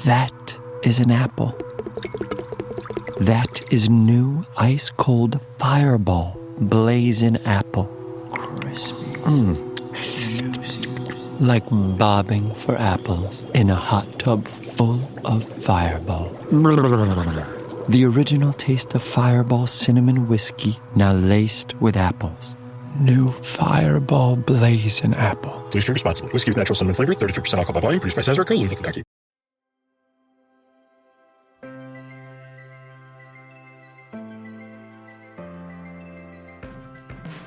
That is an apple. That is new ice-cold Fireball blazing apple. Crispy. Juicy. Like bobbing for apples in a hot tub full of Fireball. The original taste of Fireball cinnamon whiskey, now laced with apples. New Fireball blazing apple. Please drink responsibly. Whiskey with natural cinnamon flavor, 33% alcohol by volume, produced by Sazerac, Louisville, Kentucky.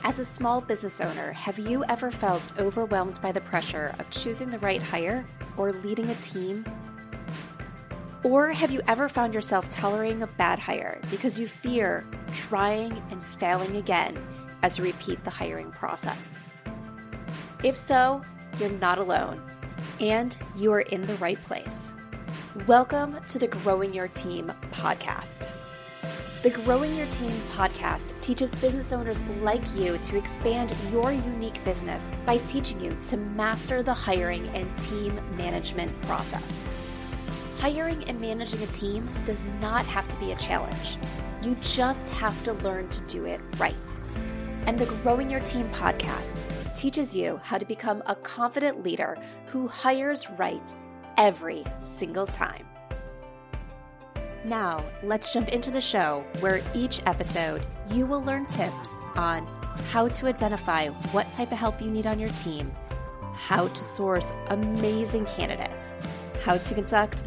As a small business owner, have you ever felt overwhelmed by the pressure of choosing the right hire or leading a team? Or have you ever found yourself tolerating a bad hire because you fear trying and failing again as you repeat the hiring process? If so, you're not alone, and you are in the right place. Welcome to the Growing Your Team podcast. The Growing Your Team podcast teaches business owners like you to expand your unique business by teaching you to master the hiring and team management process. Hiring and managing a team does not have to be a challenge. You just have to learn to do it right. And the Growing Your Team podcast teaches you how to become a confident leader who hires right every single time. Now, let's jump into the show where each episode you will learn tips on how to identify what type of help you need on your team, how to source amazing candidates, how to conduct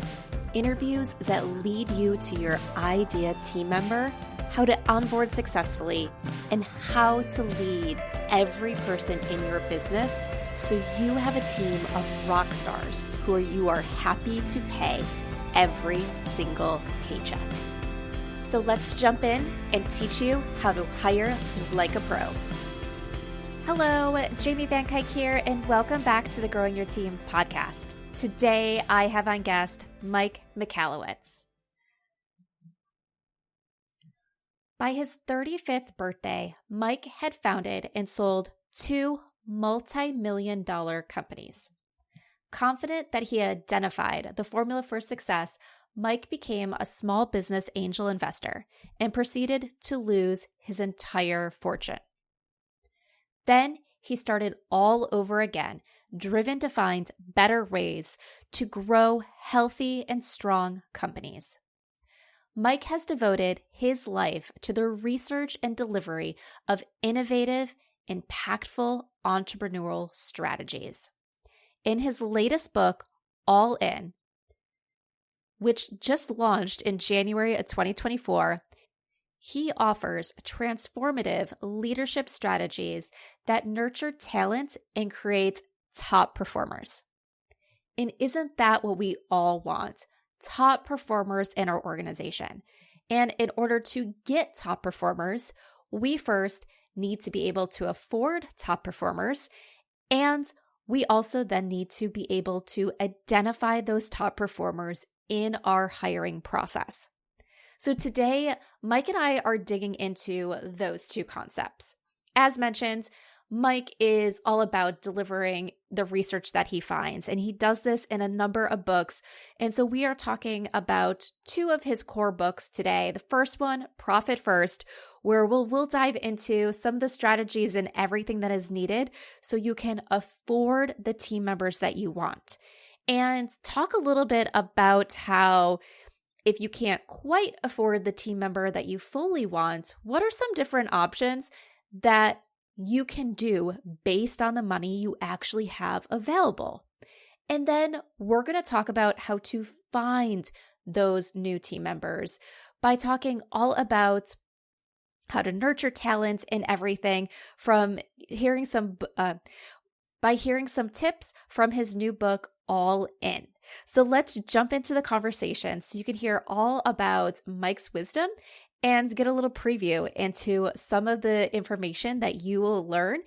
interviews that lead you to your ideal team member, how to onboard successfully, and how to lead every person in your business so you have a team of rock stars who you are happy to pay every single paycheck. So let's jump in and teach you how to hire like a pro. Hello, Jamie Van Kuyk here, and welcome back to the Growing Your Team podcast. Today, I have on guest Mike Michalowicz. By his 35th birthday, Mike had founded and sold 2 multi-million-dollar companies. Confident that he had identified the formula for success, Mike became a small business angel investor and proceeded to lose his entire fortune. Then he started all over again, driven to find better ways to grow healthy and strong companies. Mike has devoted his life to the research and delivery of innovative, impactful entrepreneurial strategies. In his latest book, All In, which just launched in January of 2024, he offers transformative leadership strategies that nurture talent and create top performers. And isn't that what we all want? Top performers in our organization. And in order to get top performers, we first need to be able to afford top performers, and we also then need to be able to identify those top performers in our hiring process. So today, Mike and I are digging into those two concepts. As mentioned, Mike is all about delivering the research that he finds, and he does this in a number of books. And so we are talking about 2 of his core books today. The first one, Profit First, where we'll dive into some of the strategies and everything that is needed so you can afford the team members that you want. And talk a little bit about how if you can't quite afford the team member that you fully want, what are some different options that you can do based on the money you actually have available. And then we're going to talk about how to find those new team members by talking all about how to nurture talent and everything from hearing some tips from his new book, All In. So let's jump into the conversation so you can hear all about Mike's wisdom and get a little preview into some of the information that you will learn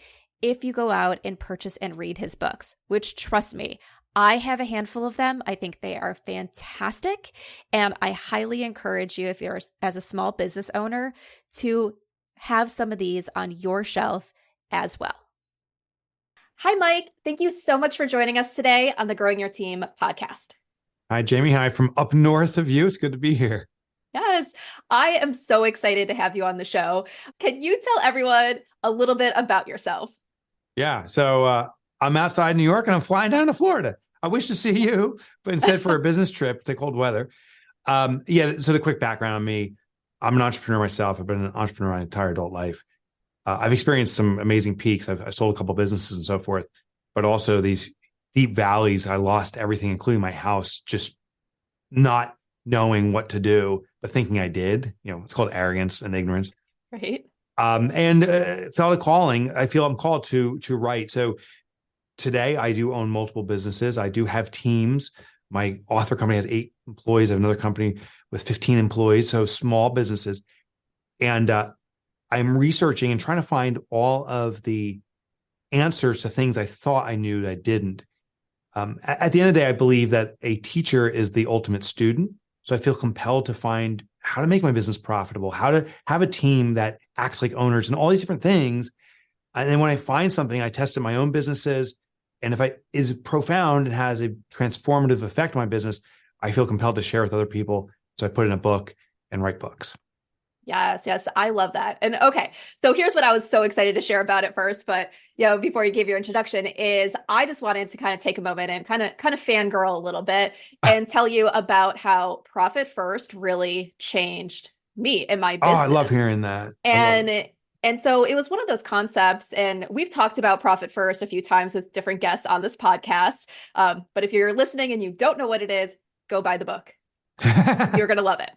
if you go out and purchase and read his books, which, trust me, I have a handful of them. I think they are fantastic, and I highly encourage you, if you're as a small business owner, to have some of these on your shelf as well. Hi, Mike. Thank you so much for joining us today on the Growing Your Team podcast. Hi, Jamie. Hi from up north of you. It's good to be here. Yes, I am so excited to have you on the show. Can you tell everyone a little bit about yourself? Yeah. I'm outside New York and I'm flying down to Florida. I wish to see you, but instead for a business trip to cold weather. Yeah. So the quick background on me, I'm an entrepreneur myself. I've been an entrepreneur my entire adult life. I've experienced some amazing peaks. I've sold a couple businesses and so forth, but also these deep valleys. I lost everything, including my house, just not knowing what to do, but thinking I did. It's called arrogance and ignorance. Right. And felt a calling. I feel I'm called to write. So today I do own multiple businesses. I do have teams. My author company has 8 employees. I have another company with 15 employees. So small businesses. And I'm researching and trying to find all of the answers to things I thought I knew that I didn't. At the end of the day, I believe that a teacher is the ultimate student. So I feel compelled to find how to make my business profitable, how to have a team that acts like owners and all these different things. And then when I find something, I test in my own businesses. And if it is profound and has a transformative effect on my business, I feel compelled to share with other people. So I put it in a book and write books. Yes, I love that. And okay, so here's what I was so excited to share about it first, but before you gave your introduction, is I just wanted to kind of take a moment and kind of fangirl a little bit and tell you about how Profit First really changed me and my Oh, business. I love hearing that. And so it was one of those concepts, and we've talked about Profit First a few times with different guests on this podcast. But if you're listening and you don't know what it is, go buy the book. You're going to love it.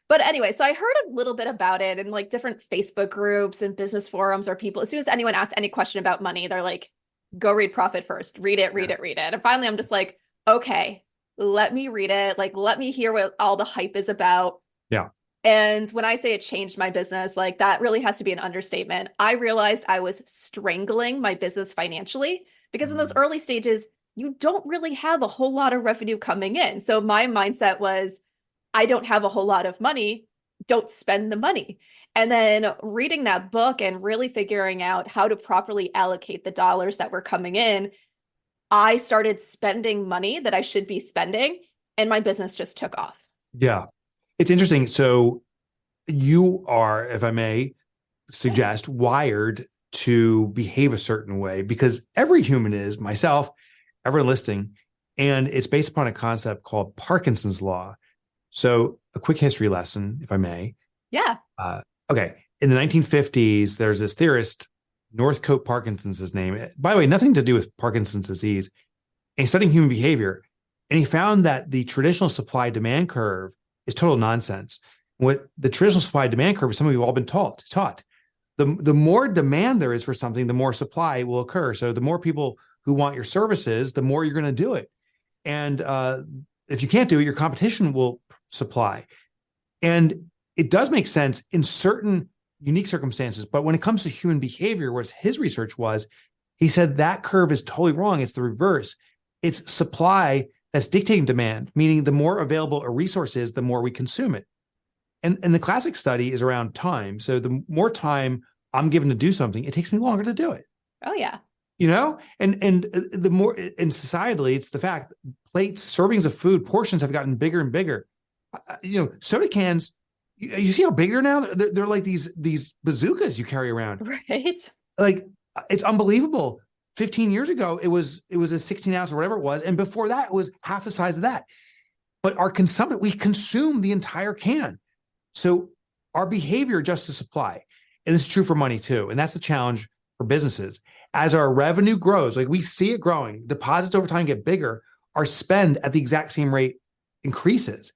But anyway, so I heard a little bit about it in like different Facebook groups and business forums, or people, as soon as anyone asks any question about money, they're like, go read Profit First, read it. And finally, I'm just like, okay, let me read it. Like, let me hear what all the hype is about. Yeah. And when I say it changed my business, like that really has to be an understatement. I realized I was strangling my business financially because in those early stages, you don't really have a whole lot of revenue coming in. So my mindset was, I don't have a whole lot of money, don't spend the money. And then reading that book and really figuring out how to properly allocate the dollars that were coming in, I started spending money that I should be spending, and my business just took off. Yeah. It's interesting. So you are, if I may suggest, wired to behave a certain way because every human is, myself, everyone listening, and it's based upon a concept called Parkinson's law. So a quick history lesson, if I may. Yeah. Okay. In the 1950s, there's this theorist, Northcote Parkinson's his name. By the way, nothing to do with Parkinson's disease. And he's studying human behavior. And he found that the traditional supply-demand curve is total nonsense. What the traditional supply-demand curve is something we've all been taught. The more demand there is for something, the more supply will occur. So the more people who want your services, the more you're going to do it. And if you can't do it, your competition will supply. And it does make sense in certain unique circumstances. But when it comes to human behavior, what his research was, he said that curve is totally wrong. It's the reverse. It's supply that's dictating demand, meaning the more available a resource is, the more we consume it. And the classic study is around time. So the more time I'm given to do something, it takes me longer to do it. Oh, yeah. And the more, and societally, it's the fact plates, servings of food, portions have gotten bigger and bigger. Soda cans, you see how big they're now? They're like these bazookas you carry around. Right. Like, it's unbelievable. 15 years ago, it was a 16 ounce or whatever it was. And before that, it was half the size of that. But we consume the entire can. So our behavior adjusts to supply. And this is true for money too. And that's the challenge for businesses. As our revenue grows, like we see it growing, deposits over time get bigger, our spend at the exact same rate increases.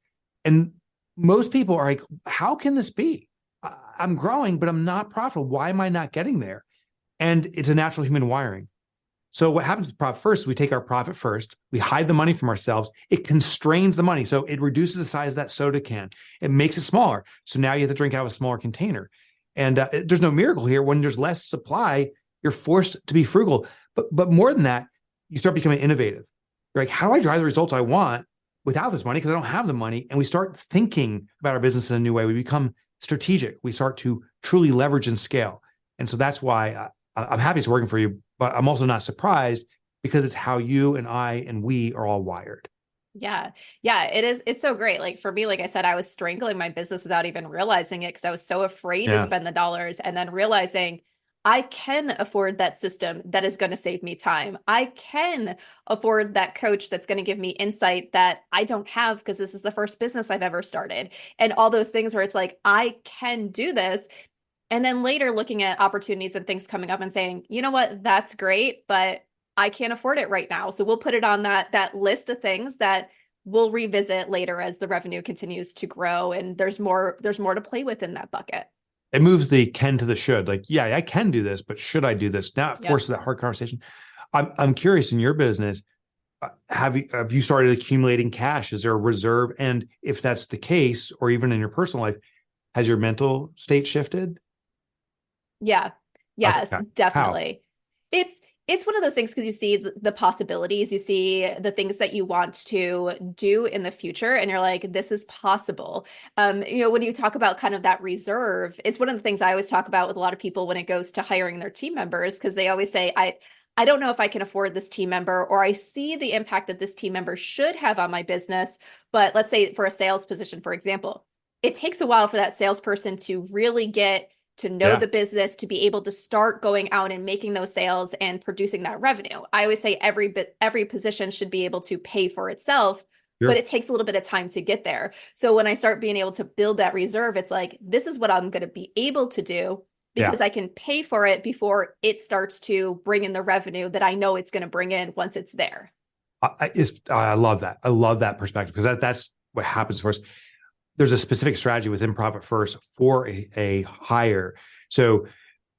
And most people are like, how can this be? I'm growing, but I'm not profitable. Why am I not getting there? And it's a natural human wiring. So what happens with Profit First is we take our profit first, we hide the money from ourselves. It constrains the money. So it reduces the size of that soda can. It makes it smaller. So now you have to drink out of a smaller container. And there's no miracle here. When there's less supply, you're forced to be frugal. But more than that, you start becoming innovative. You're like, how do I drive the results I want without this money? Because I don't have the money. And we start thinking about our business in a new way. We become strategic. We start to truly leverage and scale. And so that's why I'm happy it's working for you, but I'm also not surprised because it's how you and I and we are all wired. Yeah. Yeah, it is. It's so great. Like for me, like I said, I was strangling my business without even realizing it because I was so afraid to Yeah. spend the dollars and then realizing I can afford that system that is going to save me time. I can afford that coach that's going to give me insight that I don't have because this is the first business I've ever started. And all those things where it's like, I can do this. And then later looking at opportunities and things coming up and saying, you know what, that's great, but I can't afford it right now. So we'll put it on that list of things that we'll revisit later as the revenue continues to grow and there's more to play with in that bucket. It moves the can to the should. Like, yeah, I can do this, but should I do this? Now it Yep. forces that hard conversation. I'm curious in your business, have you started accumulating cash? Is there a reserve? And if that's the case, or even in your personal life, has your mental state shifted? Yeah. Yes, Okay. How? definitely. It's one of those things because you see the possibilities, you see the things that you want to do in the future, and you're like, this is possible. When you talk about kind of that reserve, it's one of the things I always talk about with a lot of people when it goes to hiring their team members, because they always say, I don't know if I can afford this team member, or I see the impact that this team member should have on my business. But let's say for a sales position, for example, it takes a while for that salesperson to really get to know Yeah. the business, to be able to start going out and making those sales and producing that revenue. I always say every position should be able to pay for itself, but Sure. it takes a little bit of time to get there. So when I start being able to build that reserve, it's like, this is what I'm going to be able to do Yeah. because I can pay for it before it starts to bring in the revenue that I know it's going to bring in once it's there. I love that. I love that perspective because that's what happens for us. There's a specific strategy within Profit First for a hire. So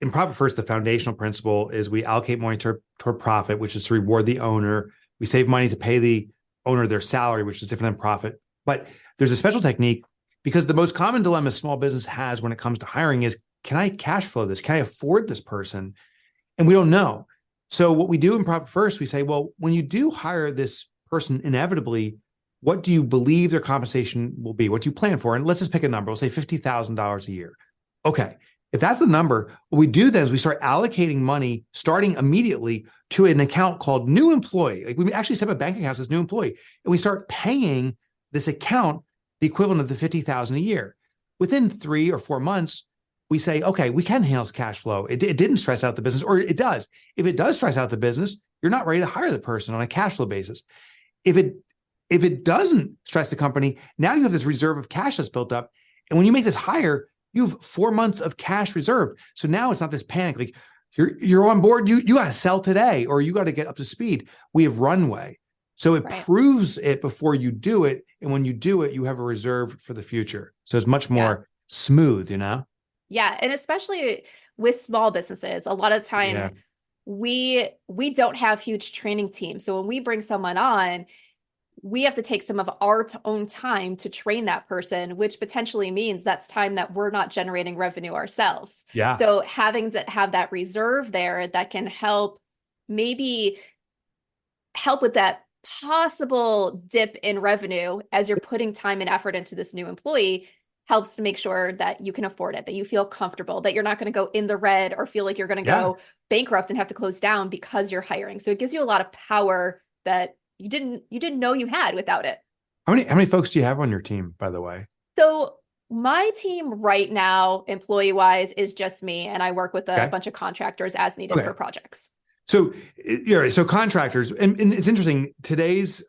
in Profit First, the foundational principle is we allocate money toward profit, which is to reward the owner. We save money to pay the owner their salary, which is different than profit. But there's a special technique because the most common dilemma small business has when it comes to hiring is, can I cash flow this? Can I afford this person? And we don't know. So what we do in Profit First, we say, well, when you do hire this person, inevitably, what do you believe their compensation will be? What do you plan for? And let's just pick a number. We'll say $50,000 a year. Okay. If that's the number, what we do then is we start allocating money starting immediately to an account called new employee. Like we actually set up a bank account as new employee, and we start paying this account the equivalent of the $50,000 a year. Within 3 or 4 months, we say, okay, we can handle cash flow. It didn't stress out the business, or it does. If it does stress out the business, you're not ready to hire the person on a cash flow basis. If it doesn't stress the company, now you have this reserve of cash that's built up. And when you make this hire, you have 4 months of cash reserved. So now it's not this panic, like you're on board, you got to sell today, or you got to get up to speed. We have runway. So it proves it before you do it. And when you do it, you have a reserve for the future. So it's much more smooth, Yeah. And especially with small businesses, a lot of times we don't have huge training teams. So when we bring someone on, we have to take some of our own time to train that person, which potentially means that's time that we're not generating revenue ourselves. Yeah. So having to have that reserve there that can help with that possible dip in revenue as you're putting time and effort into this new employee helps to make sure that you can afford it, that you feel comfortable, that you're not going to go in the red or feel like you're going to go bankrupt and have to close down because you're hiring. So it gives you a lot of power that you didn't know you had without it. How many folks do you have on your team, by the way? So my team right now, employee-wise, is just me, and I work with a bunch of contractors as needed for projects. So so contractors, and it's interesting. Today's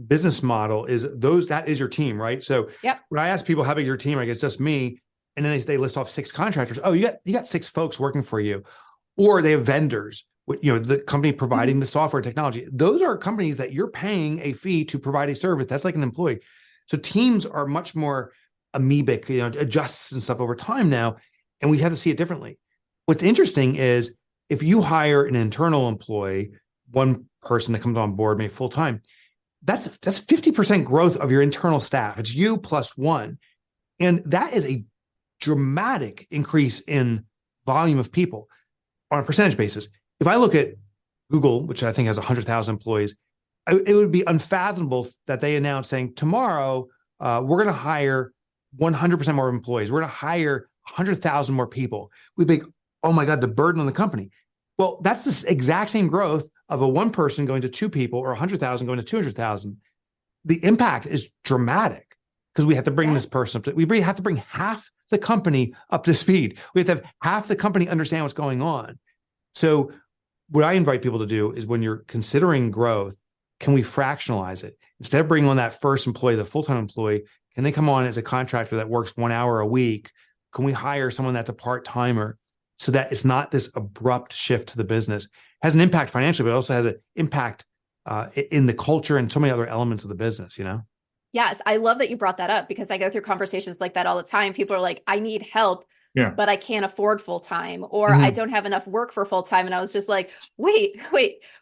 business model is that is your team, right? So when I ask people how big your team, I guess just me, and then they list off 6 contractors. Oh, you got 6 folks working for you, or they have vendors. The company providing the software technology. Those are companies that you're paying a fee to provide a service. That's like an employee. So teams are much more amoebic, adjusts and stuff over time now, and we have to see it differently. What's interesting is if you hire an internal employee, one person that comes on board, maybe full time, that's 50% growth of your internal staff. It's you plus one, and that is a dramatic increase in volume of people on a percentage basis. If I look at Google, which I think has 100,000 employees, it would be unfathomable that they announce saying tomorrow we're going to hire 100% more employees. We're going to hire 100,000 more people. We'd be, oh my God, the burden on the company. Well, that's the exact same growth of a one person going to 2 people, or 100,000 going to 200,000. the impact is dramatic because we have to bring this person up to, we have to bring half the company up to speed. We have to have half the company understand what's going on. So what I invite people to do is when you're considering growth, can we fractionalize it? Instead of bringing on that first employee, the full-time employee, can they come on as a contractor that works 1 hour a week? Can we hire someone that's a part-timer so that it's not this abrupt shift to the business? It has an impact financially, but it also has an impact in the culture and so many other elements of the business, you know? Yes, I love that you brought that up because I go through conversations like that all the time. People are like, I need help, but I can't afford full-time, or I don't have enough work for full-time. And I was just like, wait,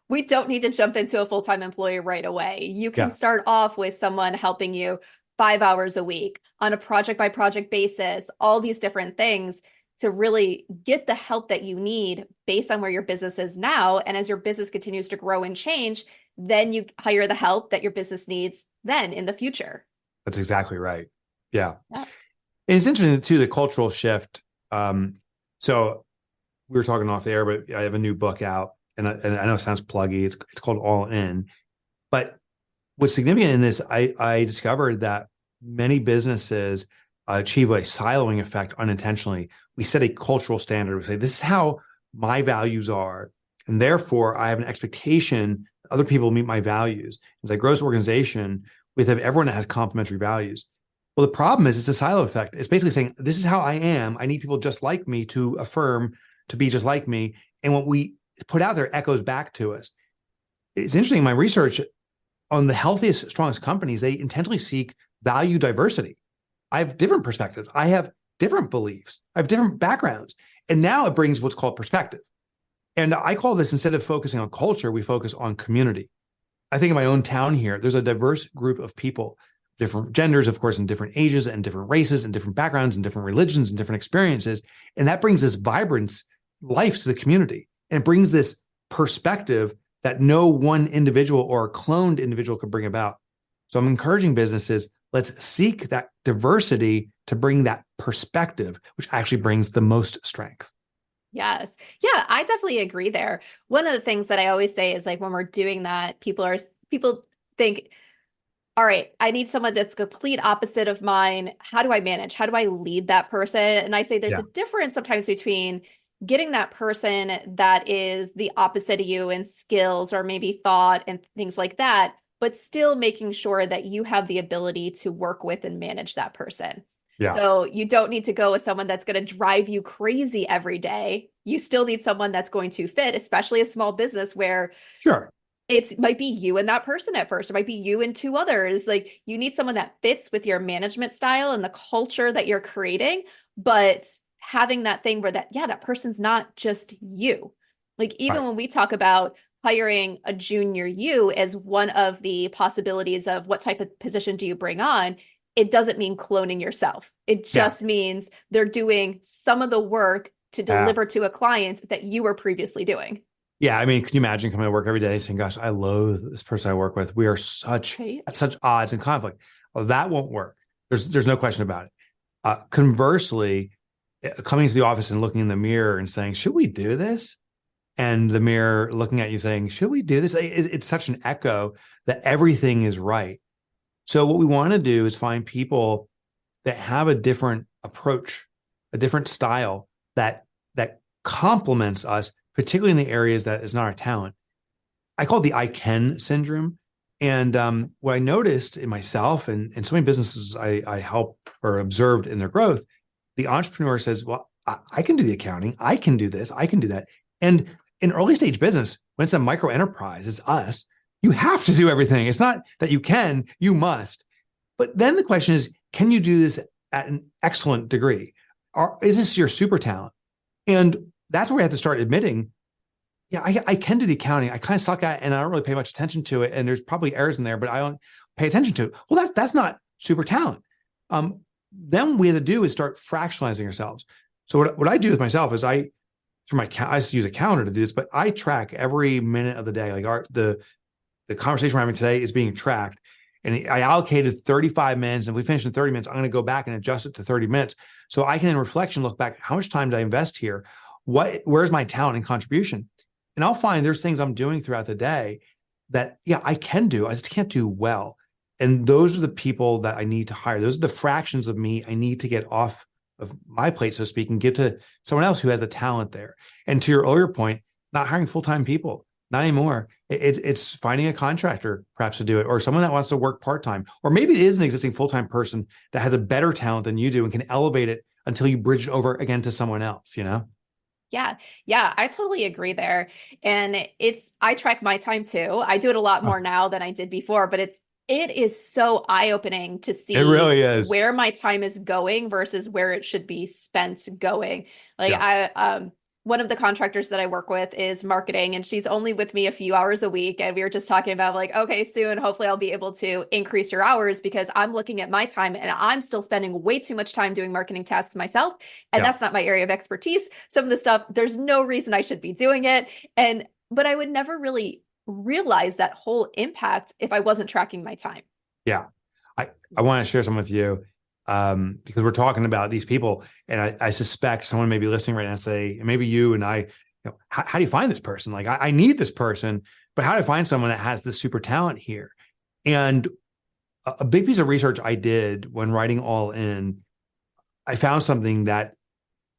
we don't need to jump into a full-time employee right away. You can start off with someone helping you 5 hours a week on a project by project basis, all these different things to really get the help that you need based on where your business is now. And as your business continues to grow and change, then you hire the help that your business needs then in the future. That's exactly right. Yeah. And it's interesting too, the cultural shift. So we were talking off the air, but I have a new book out and I know it sounds pluggy. It's called All In, but what's significant in this, I discovered that many businesses achieve a siloing effect unintentionally. We set a cultural standard. We say, this is how my values are. And therefore I have an expectation other people meet my values. As I grow this organization, we have everyone that has complementary values. Well, the problem is it's a silo effect. It's basically saying, this is how I am. I need people just like me to affirm, to be just like me. And what we put out there echoes back to us. It's interesting, in my research on the healthiest, strongest companies, they intentionally seek value diversity. I have different perspectives. I have different beliefs. I have different backgrounds. And now it brings what's called perspective. And I call this, instead of focusing on culture, we focus on community. I think in my own town here, there's a diverse group of people, different genders, of course, and different ages and different races and different backgrounds and different religions and different experiences. And that brings this vibrant life to the community. And it brings this perspective that no one individual or a cloned individual could bring about. So I'm encouraging businesses, let's seek that diversity to bring that perspective, which actually brings the most strength. Yes. Yeah, I definitely agree there. One of the things that I always say is like when we're doing that, people think, all right, I need someone that's complete opposite of mine. How do I manage? How do I lead that person? And I say there's a difference sometimes between getting that person that is the opposite of you in skills or maybe thought and things like that, but still making sure that you have the ability to work with and manage that person. Yeah. So you don't need to go with someone that's going to drive you crazy every day. You still need someone that's going to fit, especially a small business where it might be you and that person at first. It might be you and two others. Like you need someone that fits with your management style and the culture that you're creating, but having that thing where that person's not just you. Like even when we talk about hiring a junior you as one of the possibilities of what type of position do you bring on, it doesn't mean cloning yourself. It just means they're doing some of the work to deliver to a client that you were previously doing. Yeah. I mean, can you imagine coming to work every day saying, gosh, I loathe this person I work with. We are at such odds and conflict. Well, that won't work. There's no question about it. Conversely, coming to the office and looking in the mirror and saying, should we do this? And the mirror looking at you saying, should we do this? It's such an echo that everything is right. So what we want to do is find people that have a different approach, a different style that complements us, particularly in the areas that is not our talent. I call it the I can syndrome. And what I noticed in myself and so many businesses I help or observed in their growth, the entrepreneur says, well, I can do the accounting. I can do this. I can do that. And in early stage business, when it's a micro enterprise, it's us. You have to do everything. It's not that you can, you must. But then the question is, can you do this at an excellent degree? Or is this your super talent? And that's where we have to start admitting, I can do the accounting. I kind of suck at it and I don't really pay much attention to it. And there's probably errors in there, but I don't pay attention to it. Well, that's not super talent. Then what we have to do is start fractionalizing ourselves. So what I do with myself is I used to use a calendar to do this, but I track every minute of the day. Like the conversation we're having today is being tracked. And I allocated 35 minutes. And if we finish in 30 minutes, I'm going to go back and adjust it to 30 minutes. So I can, in reflection, look back, how much time did I invest here? Where's my talent and contribution? And I'll find there's things I'm doing throughout the day that, I can do. I just can't do well. And those are the people that I need to hire. Those are the fractions of me I need to get off of my plate, so to speak, and give to someone else who has a talent there. And to your earlier point, not hiring full-time people, not anymore. It's finding a contractor perhaps to do it, or someone that wants to work part-time, or maybe it is an existing full-time person that has a better talent than you do and can elevate it until you bridge it over again to someone else, you know? Yeah. Yeah, I totally agree there. And I track my time too. I do it a lot more now than I did before, but it is so eye-opening to see It really is. where my time is going versus where it should be spent going. Like Yeah. one of the contractors that I work with is marketing, and she's only with me a few hours a week. And we were just talking about like, okay, soon, hopefully I'll be able to increase your hours, because I'm looking at my time and I'm still spending way too much time doing marketing tasks myself. And that's not my area of expertise. Some of the stuff, there's no reason I should be doing it. But I would never really realize that whole impact if I wasn't tracking my time. Yeah. I want to share some with you, because we're talking about these people, and I suspect someone may be listening right now and say, and maybe you and I, how do you find this person? Like, I need this person, but how do I find someone that has this super talent here? And a big piece of research I did when writing All In, I found something that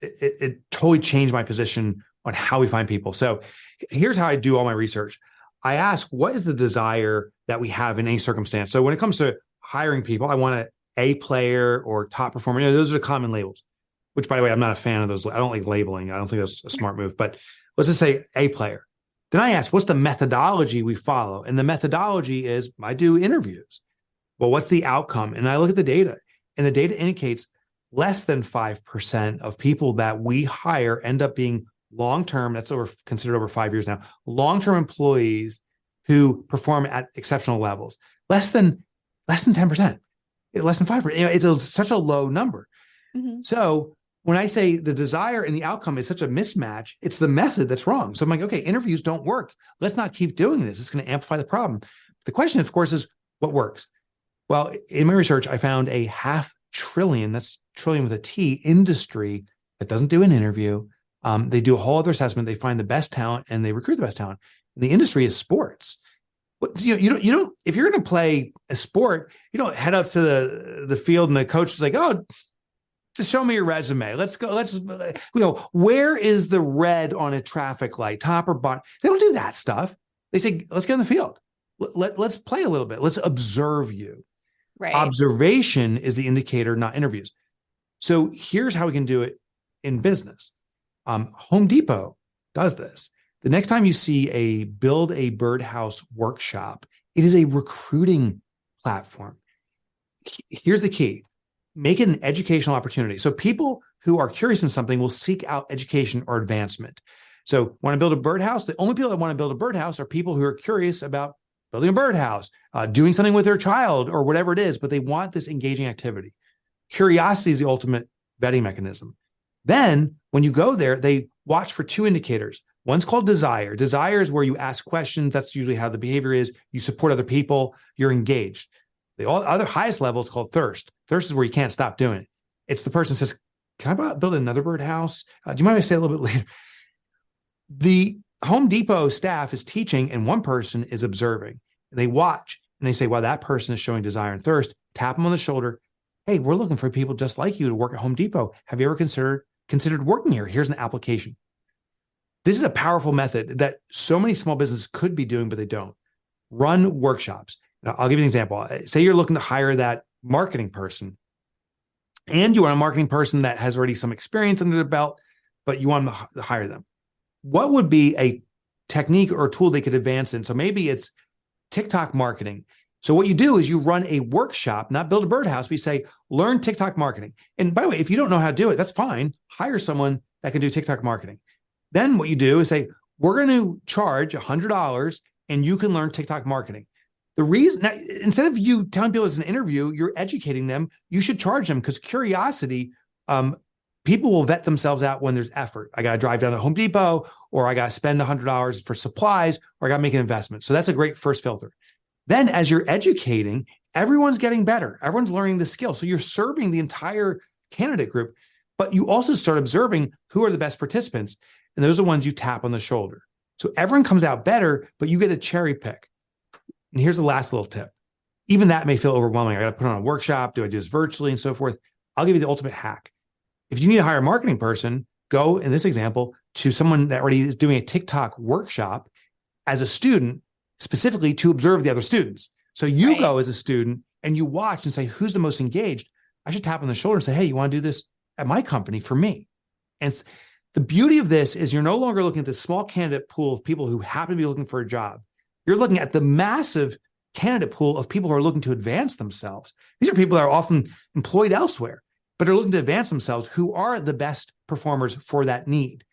it totally changed my position on how we find people. So here's how I do all my research. I ask, what is the desire that we have in any circumstance? So when it comes to hiring people, I want a player or top performer. Those are the common labels, which, by the way, I'm not a fan of those. I don't like labeling. I don't think that's a smart move, but let's just say a player. Then I ask, what's the methodology we follow? And the methodology is I do interviews. Well, what's the outcome? And I look at the data, and the data indicates less than 5% of people that we hire end up being long-term, that's considered over 5 years now, long-term employees who perform at exceptional levels. Less than 10%, less than 5%. It's such a low number. Mm-hmm. So when I say the desire and the outcome is such a mismatch, it's the method that's wrong. So I'm like, okay, interviews don't work. Let's not keep doing this. It's going to amplify the problem. The question, of course, is what works? Well, in my research, I found a $500 billion, that's trillion with a T, industry that doesn't do an interview. They do a whole other assessment. They find the best talent and they recruit the best talent. And the industry is sports. But you don't. If you're going to play a sport, you don't head up to the field and the coach is like, "Oh, just show me your resume. Let's go. Where is the red on a traffic light, top or bottom?" They don't do that stuff. They say, "Let's get in the field. Let's play a little bit. Let's observe you." Right. Observation is the indicator, not interviews. So here's how we can do it in business. Home Depot does this. The next time you see a build a birdhouse workshop, it is a recruiting platform. Here's the key. Make it an educational opportunity. So people who are curious in something will seek out education or advancement. So want to build a birdhouse? The only people that want to build a birdhouse are people who are curious about building a birdhouse, doing something with their child or whatever it is, but they want this engaging activity. Curiosity is the ultimate vetting mechanism. Then when you go there, they watch for two indicators. One's called desire. Desire is where you ask questions. That's usually how the behavior is. You support other people. You're engaged. The other highest level is called thirst. Thirst is where you can't stop doing it. It's the person says, "Can I build another birdhouse? Do you mind if I say it a little bit later?" The Home Depot staff is teaching and one person is observing. And they watch and they say, "Wow, that person is showing desire and thirst." Tap them on the shoulder. "Hey, we're looking for people just like you to work at Home Depot. Have you ever considered working here? Here's an application." This is a powerful method that so many small businesses could be doing, but they don't. Run workshops. Now, I'll give you an example. Say you're looking to hire that marketing person, and you want a marketing person that has already some experience under their belt, but you want to hire them. What would be a technique or a tool they could advance in? So maybe it's TikTok marketing. So what you do is you run a workshop, not build a birdhouse. We say, learn TikTok marketing. And by the way, if you don't know how to do it, that's fine. Hire someone that can do TikTok marketing. Then what you do is say, we're going to charge $100 and you can learn TikTok marketing. The reason, now, instead of you telling people it's an interview, you're educating them. You should charge them because curiosity, people will vet themselves out when there's effort. I got to drive down to Home Depot, or I got to spend $100 for supplies, or I got to make an investment. So that's a great first filter. Then as you're educating, everyone's getting better. Everyone's learning the skill. So you're serving the entire candidate group, but you also start observing who are the best participants. And those are the ones you tap on the shoulder. So everyone comes out better, but you get a cherry pick. And here's the last little tip. Even that may feel overwhelming. I got to put on a workshop. Do I do this virtually and so forth? I'll give you the ultimate hack. If you need to hire a marketing person, go in this example to someone that already is doing a TikTok workshop as a student, specifically to observe the other students. So you go as a student and you watch and say, who's the most engaged? I should tap on the shoulder and say, hey, you want to do this at my company for me? And the beauty of this is you're no longer looking at the small candidate pool of people who happen to be looking for a job. You're looking at the massive candidate pool of people who are looking to advance themselves. These are people that are often employed elsewhere, but are looking to advance themselves, who are the best performers for that need.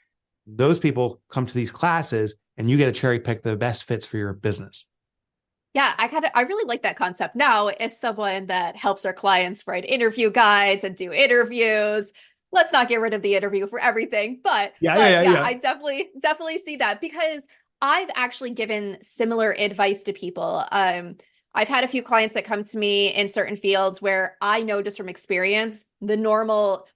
Those people come to these classes and you get to cherry pick the best fits for your business. Yeah, I really like that concept now as someone that helps our clients write interview guides and do interviews. Let's not get rid of the interview for everything, but I definitely see that, because I've actually given similar advice to people. I've had a few clients that come to me in certain fields where I know just from experience, the normal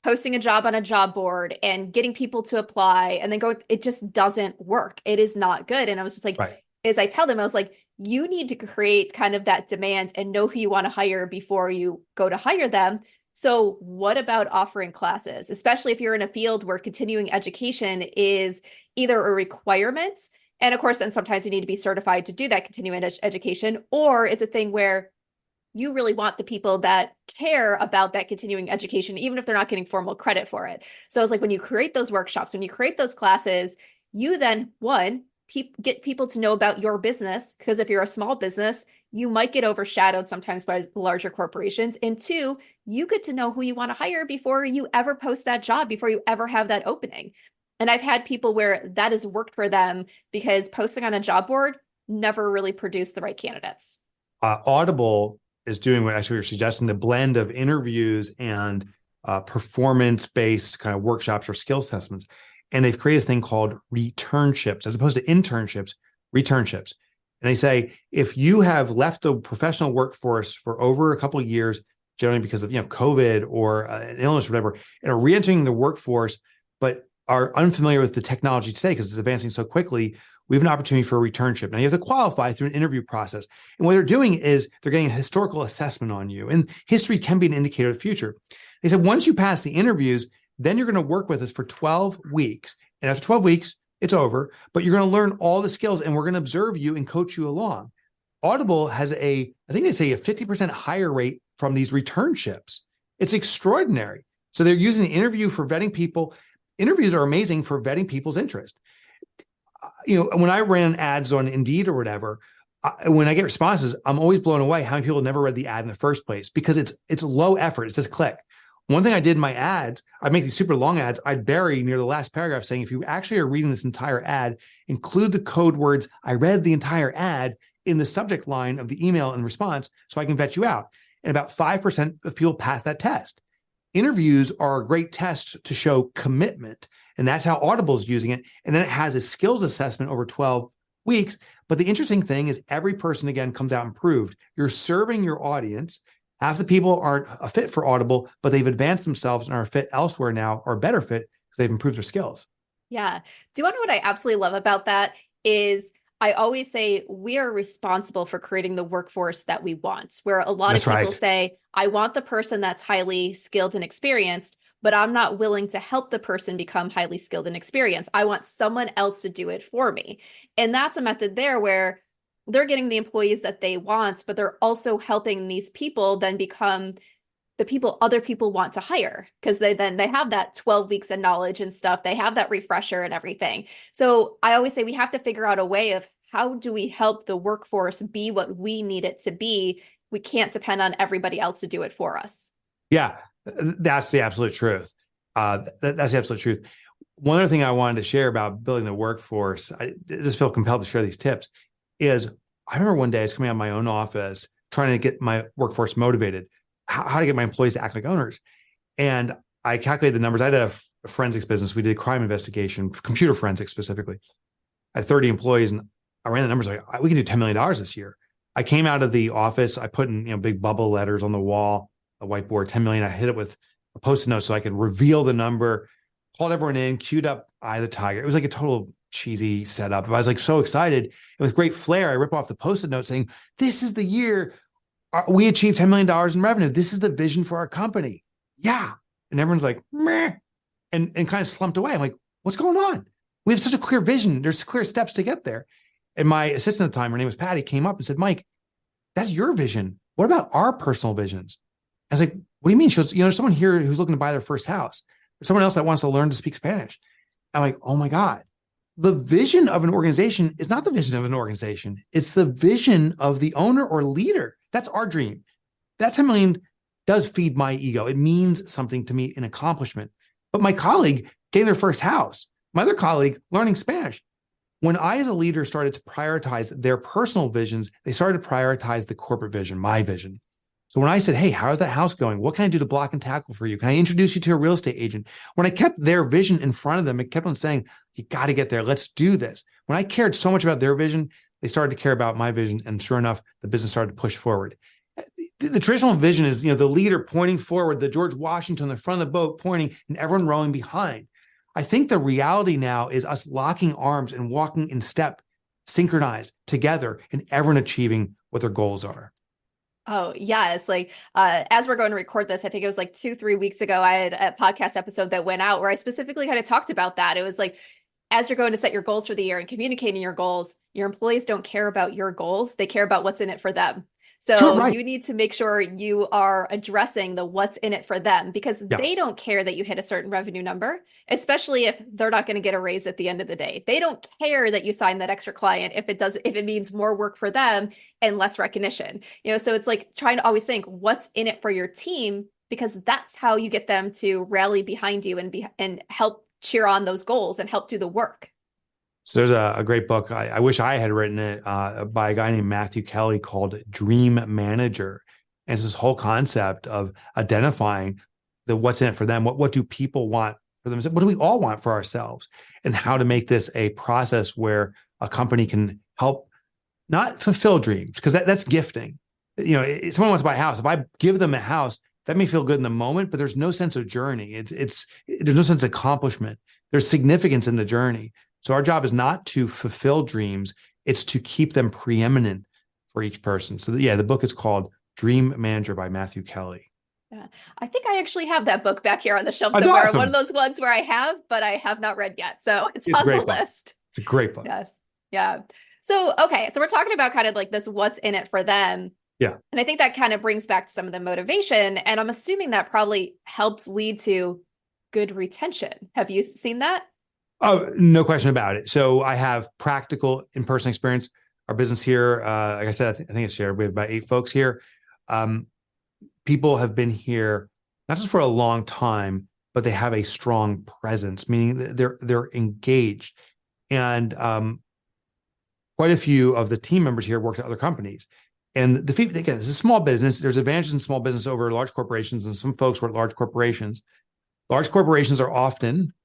posting a job on a job board and getting people to apply and then go, it just doesn't work. It is not good. And I was just like, as I tell them, I was like, you need to create kind of that demand and know who you want to hire before you go to hire them. So what about offering classes, especially if you're in a field where continuing education is either a requirement, and of course, then sometimes you need to be certified to do that continuing education, or it's a thing where you really want the people that care about that continuing education, even if they're not getting formal credit for it. So it's like when you create those workshops, when you create those classes, you then, one, get people to know about your business, because if you're a small business, you might get overshadowed sometimes by larger corporations. And two, you get to know who you want to hire before you ever post that job, before you ever have that opening. And I've had people where that has worked for them because posting on a job board never really produced the right candidates. Audible is doing what actually you're suggesting, the blend of interviews and performance-based kind of workshops or skill assessments. And they've created this thing called returnships, as opposed to internships, returnships. And they say, if you have left the professional workforce for over a couple of years, generally because of COVID or an illness or whatever, and are reentering the workforce, but are unfamiliar with the technology today because it's advancing so quickly, we have an opportunity for a returnship. Now you have to qualify through an interview process. And what they're doing is they're getting a historical assessment on you. And history can be an indicator of the future. They said, once you pass the interviews, then you're going to work with us for 12 weeks. And after 12 weeks, it's over, but you're going to learn all the skills and we're going to observe you and coach you along. Audible has I think they say a 50% higher rate from these returnships. It's extraordinary. So they're using the interview for vetting people. Interviews are amazing for vetting people's interest. When I ran ads on Indeed or whatever, when I get responses, I'm always blown away how many people never read the ad in the first place, because it's low effort. It's just click. One thing I did in my ads, I'd make these super long ads. I'd bury near the last paragraph saying, if you actually are reading this entire ad, include the code words, I read the entire ad, in the subject line of the email and response so I can vet you out. And about 5% of people pass that test. Interviews are a great test to show commitment. And that's how Audible's using it. And then it has a skills assessment over 12 weeks. But the interesting thing is every person, again, comes out improved. You're serving your audience. Half the people aren't a fit for Audible, but they've advanced themselves and are a fit elsewhere now, or a better fit because they've improved their skills. Yeah. Do you want to know what I absolutely love about that is I always say we are responsible for creating the workforce that we want, where a lot of people say, I want the person that's highly skilled and experienced, but I'm not willing to help the person become highly skilled and experienced. I want someone else to do it for me. And that's a method there where they're getting the employees that they want, but they're also helping these people then become the people other people want to hire, because they have that 12 weeks of knowledge and stuff. They have that refresher and everything. So I always say we have to figure out a way of how do we help the workforce be what we need it to be. We can't depend on everybody else to do it for us. Yeah, that's the absolute truth. That's the absolute truth. One other thing I wanted to share about building the workforce, I just feel compelled to share these tips, is I remember one day I was coming out of my own office trying to get my workforce motivated, how to get my employees to act like owners. And I calculated the numbers. I had a forensics business. We did crime investigation, computer forensics specifically. I had 30 employees and I ran the numbers like, we can do $10 million this year. I came out of the office. I put in big bubble letters on the wall, a whiteboard, 10 million. I hit it with a Post-it note so I could reveal the number, called everyone in, queued up Eye of the Tiger. It was like a total cheesy setup. I was like so excited. It was great flair. I rip off the Post-it note saying, this is the year We achieved $10 million in revenue. This is the vision for our company. Yeah. And everyone's like, meh, and kind of slumped away. I'm like, what's going on? We have such a clear vision. There's clear steps to get there. And my assistant at the time, her name was Patty, came up and said, Mike, that's your vision. What about our personal visions? I was like, what do you mean? She goes, there's someone here who's looking to buy their first house. There's someone else that wants to learn to speak Spanish. I'm like, oh my God. The vision of an organization is not the vision of an organization. It's the vision of the owner or leader. That's our dream. That 10 million does feed my ego. It means something to me, an accomplishment. But my colleague getting their first house, my other colleague learning Spanish. When I, as a leader, started to prioritize their personal visions, they started to prioritize the corporate vision, my vision. So when I said, hey, how's that house going? What can I do to block and tackle for you? Can I introduce you to a real estate agent? When I kept their vision in front of them, it kept on saying, you got to get there. Let's do this. When I cared so much about their vision, they started to care about my vision. And sure enough, the business started to push forward. The traditional vision is, the leader pointing forward, the George Washington, the front of the boat pointing, and everyone rowing behind. I think the reality now is us locking arms and walking in step, synchronized together, and everyone achieving what their goals are. Oh, yes. Like, as we're going to record this, I think it was like 2-3 weeks ago, I had a podcast episode that went out where I specifically kind of talked about that. It was like, as you're going to set your goals for the year and communicating your goals, your employees don't care about your goals. They care about what's in it for them. So Sure, right. You need to make sure you are addressing the what's in it for them, because they don't care that you hit a certain revenue number, especially if they're not going to get a raise at the end of the day. They don't care that you sign that extra client if it means more work for them and less recognition. So it's like trying to always think what's in it for your team, because that's how you get them to rally behind you and help cheer on those goals and help do the work. So there's a great book. I wish I had written it by a guy named Matthew Kelly called Dream Manager. And it's this whole concept of identifying what's in it for them. What do people want for themselves? What do we all want for ourselves? And how to make this a process where a company can help not fulfill dreams, because that's gifting. Someone wants to buy a house. If I give them a house, that may feel good in the moment, but there's no sense of journey. There's no sense of accomplishment. There's significance in the journey. So our job is not to fulfill dreams, it's to keep them preeminent for each person. So the book is called Dream Manager by Matthew Kelly. Yeah, I think I actually have that book back here on the shelf That's somewhere. awesome. One of those ones where I have, but I have not read yet. So it's on the list. It's a great book. Yes. Yeah. So, okay. So we're talking about kind of like this, what's in it for them. Yeah. And I think that kind of brings back to some of the motivation. And I'm assuming that probably helps lead to good retention. Have you seen that? Oh, no question about it. So I have practical in-person experience. Our business here, like I said, I think it's shared. We have about 8 folks here. People have been here not just for a long time, but they have a strong presence, meaning they're engaged. And quite a few of the team members here worked at other companies. And the feedback, again, it's a small business. There's advantages in small business over large corporations, and some folks were at large corporations. Large corporations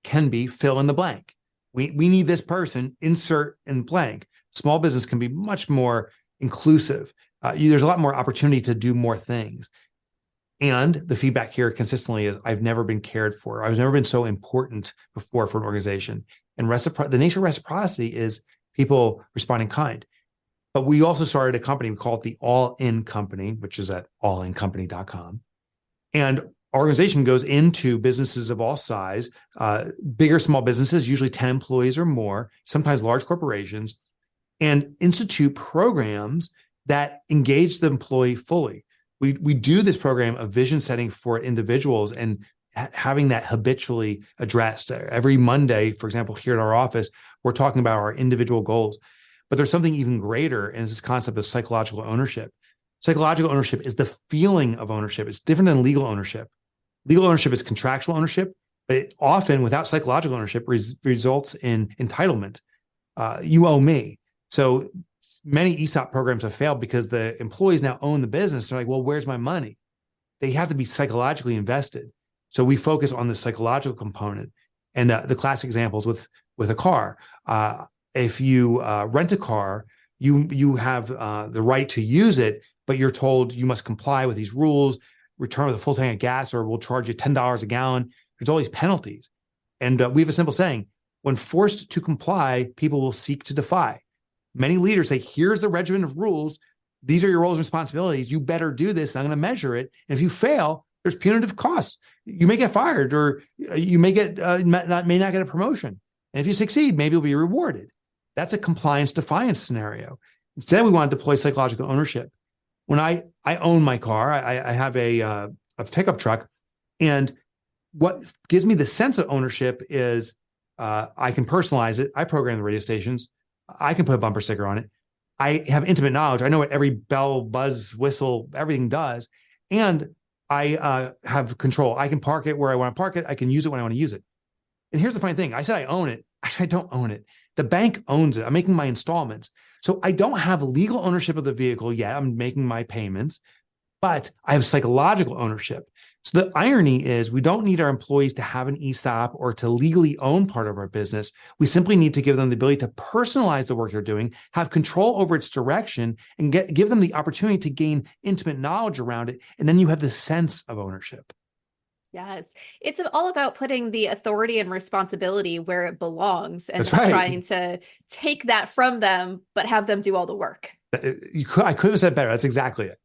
can be fill in the blank. We need this person, insert in blank. Small business can be much more inclusive. There's a lot more opportunity to do more things. And the feedback here consistently is, I've never been cared for. I've never been so important before for an organization. And the nature of reciprocity is people respond in kind. But we also started a company, we call it the All In Company, which is at allincompany.com. And our organization goes into businesses of all size, bigger, small businesses, usually 10 employees or more, sometimes large corporations, and institute programs that engage the employee fully. We do this program of vision setting for individuals and having that habitually addressed. Every Monday, for example, here at our office, we're talking about our individual goals. But there's something even greater, and it's this concept of psychological ownership. Psychological ownership is the feeling of ownership. It's different than legal ownership. Legal ownership is contractual ownership, but it often, without psychological ownership, results in entitlement. You owe me. So many ESOP programs have failed because the employees now own the business. They're like, well, where's my money? They have to be psychologically invested. So we focus on the psychological component. And the classic examples with a car. If you rent a car, you have the right to use it, but you're told you must comply with these rules, return with a full tank of gas, or we'll charge you $10 a gallon. There's all these penalties. And we have a simple saying: when forced to comply, people will seek to defy. Many leaders say, here's the regimen of rules. these are your roles and responsibilities. You better do this. I'm going to measure it. And if you fail, there's punitive costs. You may get fired, or you may not get a promotion. And if you succeed, maybe you'll be rewarded. That's a compliance defiance scenario. Instead, we want to deploy psychological ownership. When I own my car, I have a pickup truck, and what gives me the sense of ownership is I can personalize it. I program the radio stations. I can put a bumper sticker on it. I have intimate knowledge. I know what every bell, buzz, whistle, everything does. And I have control. I can park it where I want to park it. I can use it when I want to use it. And here's the funny thing. I said I own it. Actually, I don't own it. The bank owns it. I'm making my installments. So I don't have legal ownership of the vehicle yet. I'm making my payments, but I have psychological ownership. So the irony is we don't need our employees to have an ESOP or to legally own part of our business. We simply need to give them the ability to personalize the work they're doing, have control over its direction, and give them the opportunity to gain intimate knowledge around it. And then you have the sense of ownership. Yes. It's all about putting the authority and responsibility where it belongs and That's right. trying to take that from them, but have them do all the work. I could have said better. That's exactly it.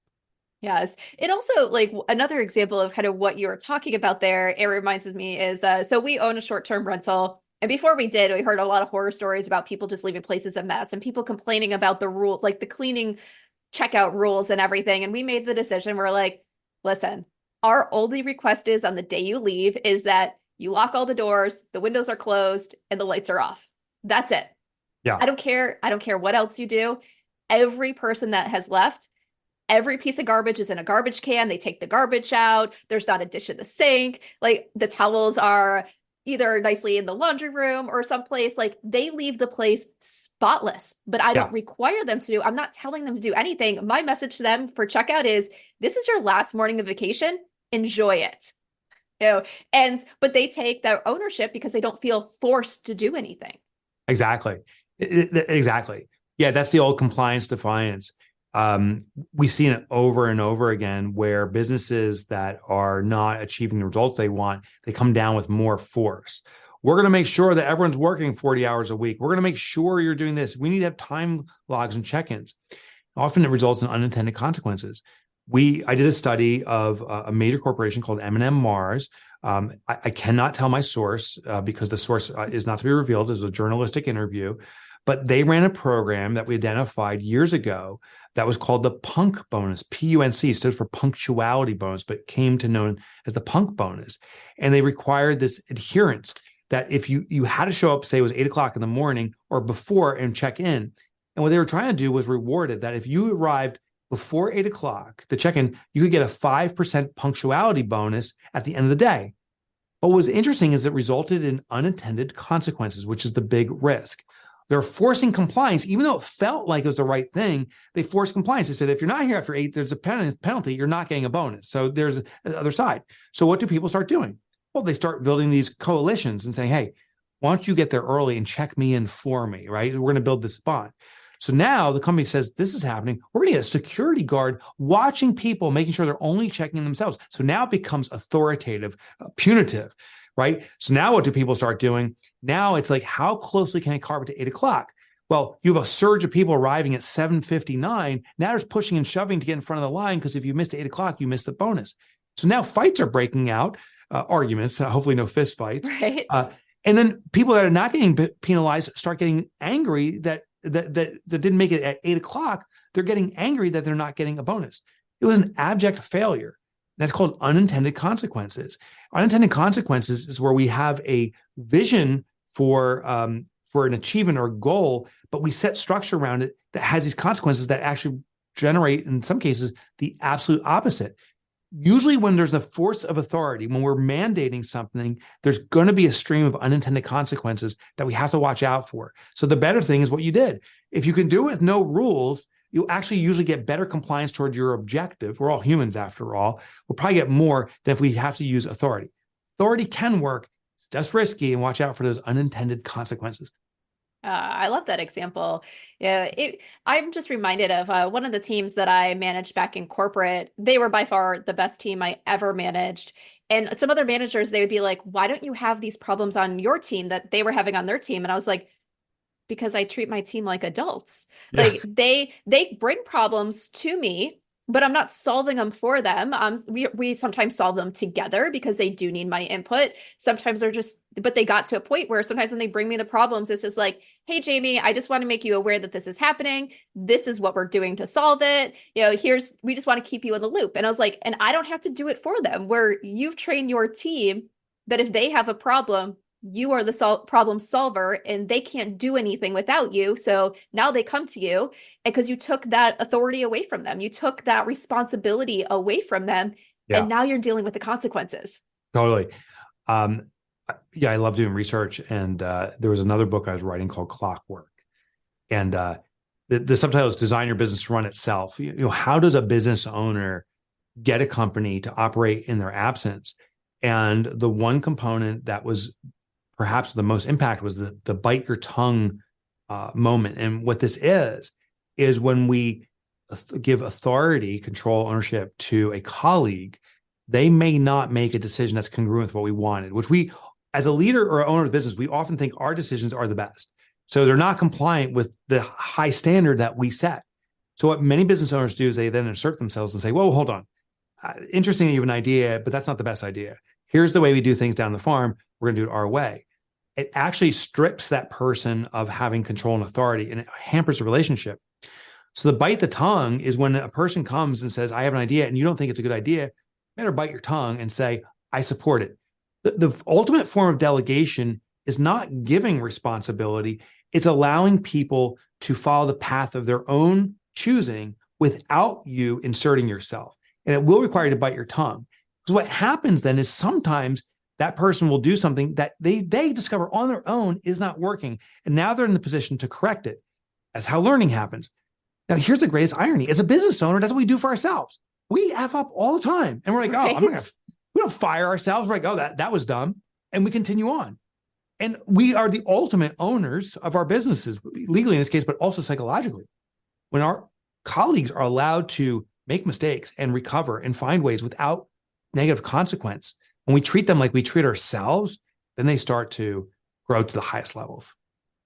Yes. It also, like, another example of kind of what you were talking about there, it reminds me is, so we own a short-term rental. And before we did, we heard a lot of horror stories about people just leaving places a mess and people complaining about the rule, like the cleaning checkout rules and everything. And we made the decision. We're like, listen, our only request is on the day you leave is that you lock all the doors, the windows are closed, and the lights are off. That's it. Yeah. I don't care. I don't care what else you do. Every person that has left, every piece of garbage is in a garbage can. They take the garbage out. There's not a dish in the sink. Like, the towels are either nicely in the laundry room or someplace. Like, they leave the place spotless, but I don't require them to do. I'm not telling them to do anything. My message to them for checkout is, this is your last morning of vacation. Enjoy it. But they take their ownership because they don't feel forced to do anything. Exactly. Exactly. Yeah, that's the old compliance defiance. We've seen it over and over again where businesses that are not achieving the results they want, they come down with more force. We're going to make sure that everyone's working 40 hours a week. We're going to make sure you're doing this. We need to have time logs and check-ins. Often it results in unintended consequences. I did a study of a major corporation called M&M Mars. I cannot tell my source because the source is not to be revealed. It was a journalistic interview. But they ran a program that we identified years ago that was called the PUNC bonus. P-U-N-C stood for punctuality bonus, but came to known as the PUNC bonus. And they required this adherence that if you had to show up, say it was 8 o'clock in the morning or before, and check in. And what they were trying to do was rewarded that if you arrived before 8 o'clock to check in, you could get a 5% punctuality bonus at the end of the day. But what was interesting is it resulted in unintended consequences, which is the big risk. They're forcing compliance, even though it felt like it was the right thing. They forced compliance. They said, if you're not here after 8, there's a penalty. You're not getting a bonus. So there's the other side. So what do people start doing? Well, they start building these coalitions and saying, hey, why don't you get there early and check me in for me, right? We're going to build this bond. So now the company says, this is happening. We're going to get a security guard watching people, making sure they're only checking themselves. So now it becomes authoritative, punitive, right? So now what do people start doing? Now it's like, how closely can I carve it to 8 o'clock? Well, you have a surge of people arriving at 7:59. Now there's pushing and shoving to get in front of the line because if you missed 8 o'clock, you missed the bonus. So now fights are breaking out, arguments, hopefully no fist fights. Right. And then people that are not getting penalized start getting angry that didn't make it at 8 o'clock. They're getting angry that they're not getting a bonus. It was an abject failure. That's called unintended consequences. Unintended consequences is where we have a vision for an achievement or goal, but we set structure around it that has these consequences that actually generate, in some cases, the absolute opposite. Usually when there's a force of authority, when we're mandating something, there's going to be a stream of unintended consequences that we have to watch out for. So the better thing is what you did. If you can do it with no rules, you'll actually usually get better compliance towards your objective. We're all humans after all. We'll probably get more than if we have to use authority. Authority can work. It's just risky, and watch out for those unintended consequences. I love that example. Yeah, I'm just reminded of one of the teams that I managed back in corporate. They were by far the best team I ever managed. And some other managers, they would be like, why don't you have these problems on your team that they were having on their team? And I was like, because I treat my team like adults. Yeah. Like they bring problems to me, but I'm not solving them for them. We sometimes solve them together because they do need my input. Sometimes but they got to a point where sometimes when they bring me the problems, it's just like, hey, Jamie, I just want to make you aware that this is happening. This is what we're doing to solve it. We just want to keep you in the loop. And I was like, and I don't have to do it for them, where you've trained your team that if they have a problem, you are the problem solver and they can't do anything without you. So now they come to you, and because you took that authority away from them, you took that responsibility away from them, and now you're dealing with the consequences. Totally. Yeah, I love doing research. And there was another book I was writing called Clockwork. And the subtitle is Design Your Business to Run Itself. How does a business owner get a company to operate in their absence? And the one component that was perhaps the most impact was the bite your tongue moment. And what this is when we give authority, control, ownership to a colleague, they may not make a decision that's congruent with what we wanted, which we, as a leader or owner of the business, we often think our decisions are the best. So they're not compliant with the high standard that we set. So what many business owners do is they then assert themselves and say, whoa, hold on. Interesting, you have an idea, but that's not the best idea. Here's the way we do things down the farm. We're going to do it our way. It actually strips that person of having control and authority, and it hampers the relationship. So the bite the tongue is when a person comes and says, I have an idea, and you don't think it's a good idea, you better bite your tongue and say, I support it. The ultimate form of delegation is not giving responsibility. It's allowing people to follow the path of their own choosing without you inserting yourself. And it will require you to bite your tongue. Because what happens then is sometimes that person will do something that they discover on their own is not working. And now they're in the position to correct it. That's how learning happens. Now, here's the greatest irony. As a business owner, that's what we do for ourselves. We F up all the time. And we're like, right. We don't fire ourselves. We're like, oh, that was dumb. And we continue on. And we are the ultimate owners of our businesses, legally in this case, but also psychologically. When our colleagues are allowed to make mistakes and recover and find ways without negative consequence, when we treat them like we treat ourselves, then they start to grow to the highest levels.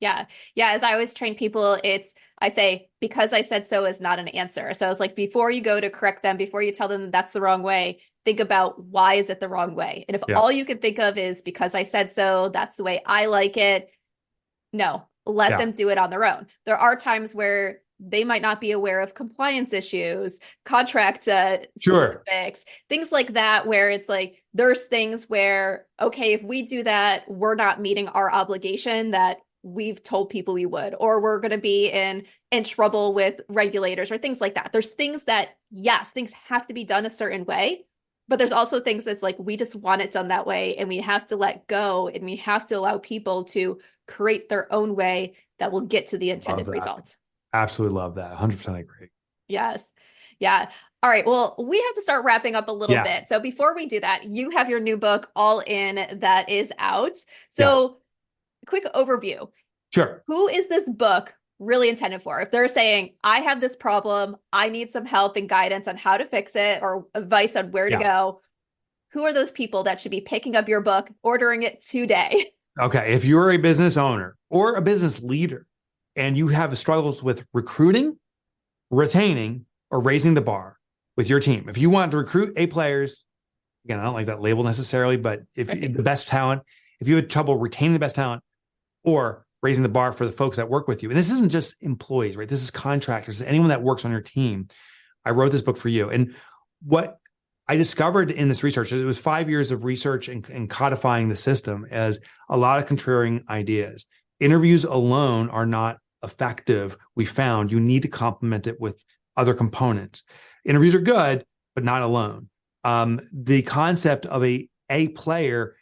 Yeah. Yeah. As I always train people, I say, because I said so is not an answer. So it's like, before you go to correct them, before you tell them that's the wrong way, think about why is it the wrong way? And if all you can think of is because I said so, that's the way I like it. No, let them do it on their own. There are times where they might not be aware of compliance issues, contract specifics, things like that, where it's like, there's things where, okay, if we do that, we're not meeting our obligation that we've told people we would, or we're going to be in trouble with regulators or things like that. There's things that, yes, things have to be done a certain way, but there's also things that's like, we just want it done that way. And we have to let go, and we have to allow people to create their own way that will get to the intended result. Absolutely love that. 100% agree. Yes. Yeah. All right. Well, we have to start wrapping up a little bit. So before we do that, you have your new book, All In, that is out. So quick overview. Sure. Who is this book really intended for? If they're saying, I have this problem, I need some help and guidance on how to fix it, or advice on where to go, who are those people that should be picking up your book, ordering it today? Okay. If you're a business owner or a business leader and you have struggles with recruiting, retaining, or raising the bar with your team, if you want to recruit A players, again, I don't like that label necessarily, but if the best talent, if you had trouble retaining the best talent or raising the bar for the folks that work with you, and this isn't just employees, right? This is contractors, anyone that works on your team. I wrote this book for you. And what I discovered in this research, it was 5 years of research and codifying the system, as a lot of contrarian ideas. Interviews alone are not effective. We found you need to complement it with other components. Interviews are good, but not alone. The concept of a player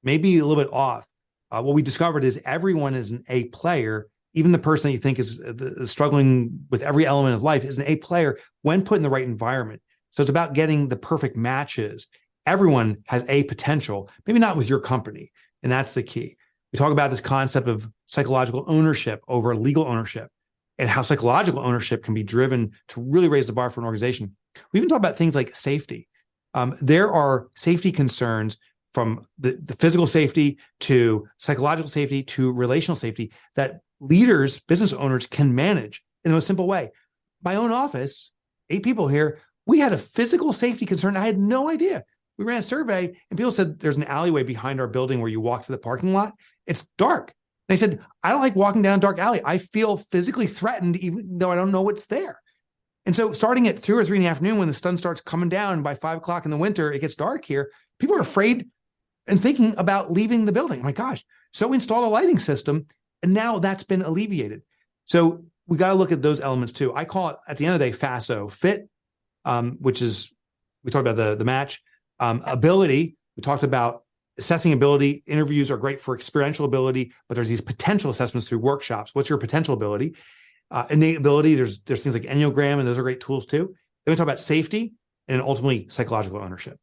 may be a little bit off. What we discovered is everyone is an A player. Even the person that you think is struggling with every element of life is an A player when put in the right environment. So it's about getting the perfect matches. Everyone has A potential, maybe not with your company. And that's the key. We talk about this concept of psychological ownership over legal ownership, and how psychological ownership can be driven to really raise the bar for an organization. We even talk about things like safety. There are safety concerns, from the physical safety to psychological safety to relational safety, that leaders, business owners can manage in the most simple way. My own office, 8 people here, we had a physical safety concern. I had no idea. We ran a survey and people said there's an alleyway behind our building where you walk to the parking lot. It's dark. They said, I don't like walking down a dark alley. I feel physically threatened even though I don't know what's there. And so starting at 2 or 3 in the afternoon, when the sun starts coming down, by 5 o'clock in the winter, it gets dark here. People are afraid and thinking about leaving the building. Oh my gosh. So we installed a lighting system and now that's been alleviated. So we got to look at those elements too. I call it at the end of the day, FASO, fit, which is, we talked about the match, ability. We talked about assessing ability. Interviews are great for experiential ability, but there's these potential assessments through workshops. What's your potential ability? Innate ability, there's things like Enneagram, and those are great tools too. Then we talk about safety and ultimately psychological ownership.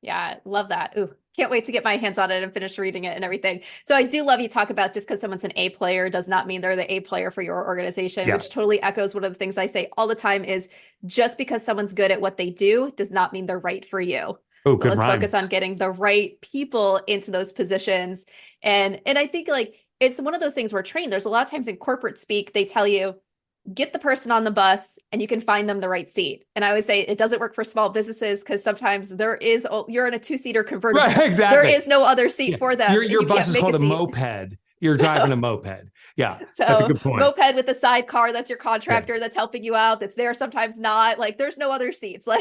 Yeah, love that. Ooh, can't wait to get my hands on it and finish reading it and everything. So I do love you talk about just because someone's an A player does not mean they're the A player for your organization, which totally echoes one of the things I say all the time is just because someone's good at what they do does not mean they're right for you. Oh, so good let's rhyme. focus on getting the right people into those positions. And I think like it's one of those things we're trained. There's a lot of times in corporate speak, they tell you, get the person on the bus and you can find them the right seat. And I always say it doesn't work for small businesses because sometimes you're in a 2-seater convertible. Right, exactly. There is no other seat for them. Your bus is called a moped. You're driving a moped. Yeah, that's a good point. Moped with a sidecar, that's your contractor that's helping you out. That's there, sometimes not. Like there's no other seats. So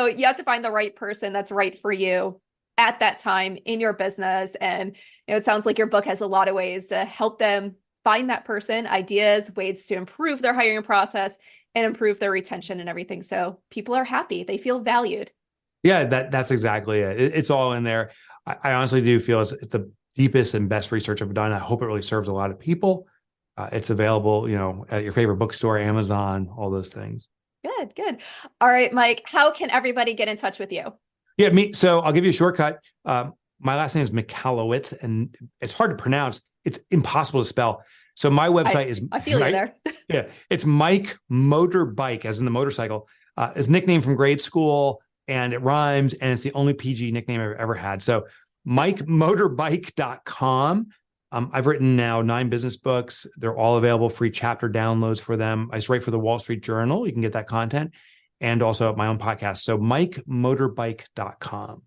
you have to find the right person that's right for you at that time in your business. And it sounds like your book has a lot of ways to help them find that person, ideas, ways to improve their hiring process and improve their retention and everything. So people are happy. They feel valued. Yeah, that's exactly it. It's all in there. I honestly do feel it's the deepest and best research I've done. I hope it really serves a lot of people. It's available, at your favorite bookstore, Amazon, all those things. Good. All right, Mike, how can everybody get in touch with you? Yeah, So I'll give you a shortcut. My last name is Michalowicz, and it's hard to pronounce. It's impossible to spell. So my website is... I feel you there. Yeah, it's Mike Motorbike, as in the motorcycle. His nickname from grade school, and it rhymes, and it's the only PG nickname I've ever had. So MikeMotorbike.com. I've written now 9 business books. They're all available, free chapter downloads for them. I just write for the Wall Street Journal. You can get that content. And also my own podcast. So MikeMotorbike.com.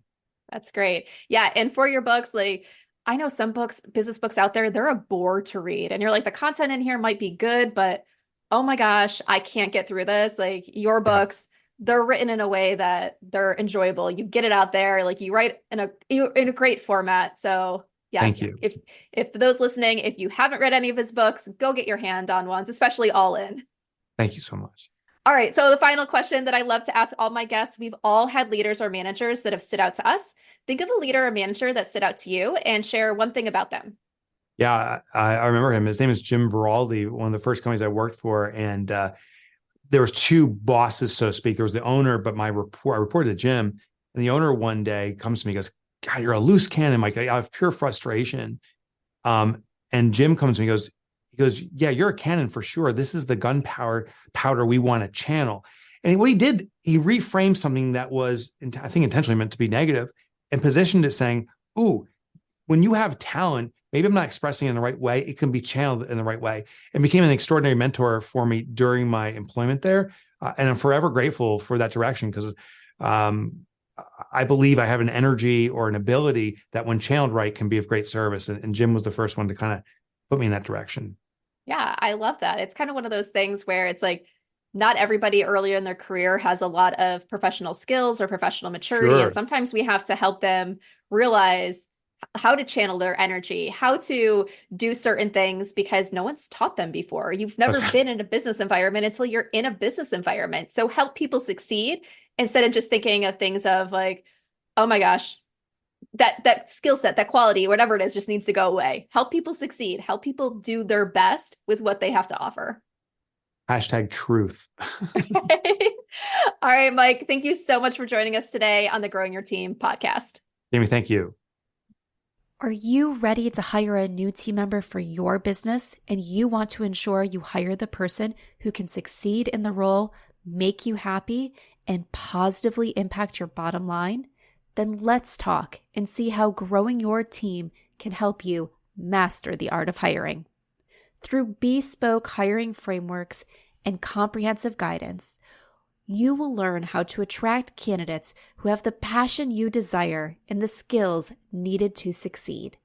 That's great. Yeah. And for your books, I know some business books out there, they're a bore to read. And you're like, the content in here might be good, but oh my gosh, I can't get through this. Your books, they're written in a way that they're enjoyable. You get it out there, you write in a great format. So yes, thank you. If for those listening, if you haven't read any of his books, go get your hand on ones, especially All In. Thank you so much. All right. So the final question that I love to ask all my guests, we've all had leaders or managers that have stood out to us. Think of a leader or manager that stood out to you and share one thing about them. Yeah, I remember him. His name is Jim Veraldi, one of the first companies I worked for. And there was 2 bosses, so to speak. There was the owner, but I reported to Jim. And the owner one day comes to me and goes, God, you're a loose cannon, Mike, out of pure frustration. And Jim comes to me and he goes, yeah, you're a cannon for sure. This is the gunpowder we want to channel. And what he did, he reframed something that was, I think, intentionally meant to be negative and positioned it saying, ooh, when you have talent, maybe I'm not expressing it in the right way. It can be channeled in the right way, and became an extraordinary mentor for me during my employment there. And I'm forever grateful for that direction because I believe I have an energy or an ability that when channeled right can be of great service. And Jim was the first one to kind of put me in that direction. Yeah, I love that. It's kind of one of those things where it's not everybody earlier in their career has a lot of professional skills or professional maturity. Sure. And sometimes we have to help them realize how to channel their energy, how to do certain things because no one's taught them before. You've never been in a business environment until you're in a business environment. So help people succeed instead of just thinking of things of oh my gosh, that skill set, that quality, whatever it is, just needs to go away. Help people succeed. Help people do their best with what they have to offer. #truth. All right, Mike, thank you so much for joining us today on the Growing Your Team podcast. Jamie, thank you. Are you ready to hire a new team member for your business and you want to ensure you hire the person who can succeed in the role, make you happy, and positively impact your bottom line? Then let's talk and see how growing your team can help you master the art of hiring. Through bespoke hiring frameworks and comprehensive guidance, you will learn how to attract candidates who have the passion you desire and the skills needed to succeed.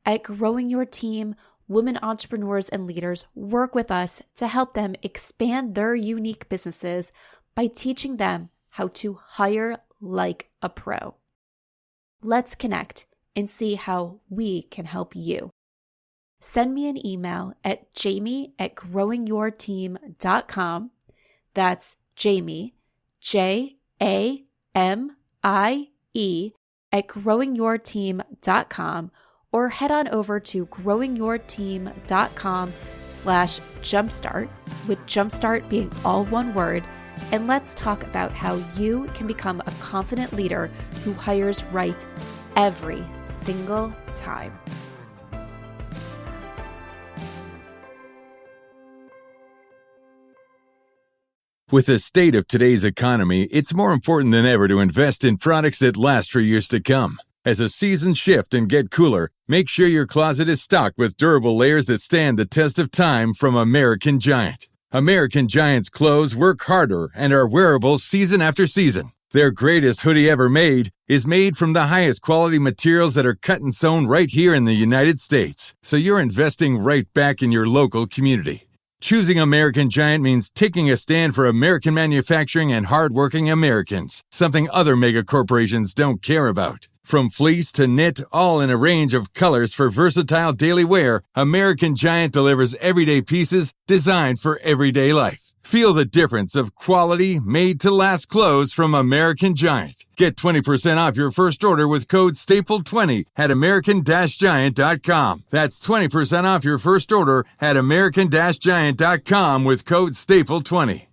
At Growing Your Team, women entrepreneurs and leaders work with us to help them expand their unique businesses by teaching them how to hire like a pro. Let's connect and see how we can help you. Send me an email at jamie@growingyourteam.com. That's Jamie, Jamie, @growingyourteam.com, or head on over to growingyourteam.com/jumpstart, with jumpstart being all one word, and let's talk about how you can become a confident leader who hires right every single time. With the state of today's economy, it's more important than ever to invest in products that last for years to come. As the seasons shift and get cooler, make sure your closet is stocked with durable layers that stand the test of time from American Giant. American Giant's clothes work harder and are wearable season after season. Their greatest hoodie ever made is made from the highest quality materials that are cut and sewn right here in the United States, so you're investing right back in your local community. Choosing American Giant means taking a stand for American manufacturing and hardworking Americans, something other mega corporations don't care about. From fleece to knit, all in a range of colors for versatile daily wear, American Giant delivers everyday pieces designed for everyday life. Feel the difference of quality, made-to-last clothes from American Giant. Get 20% off your first order with code STAPLE20 at american-giant.com. That's 20% off your first order at american-giant.com with code STAPLE20.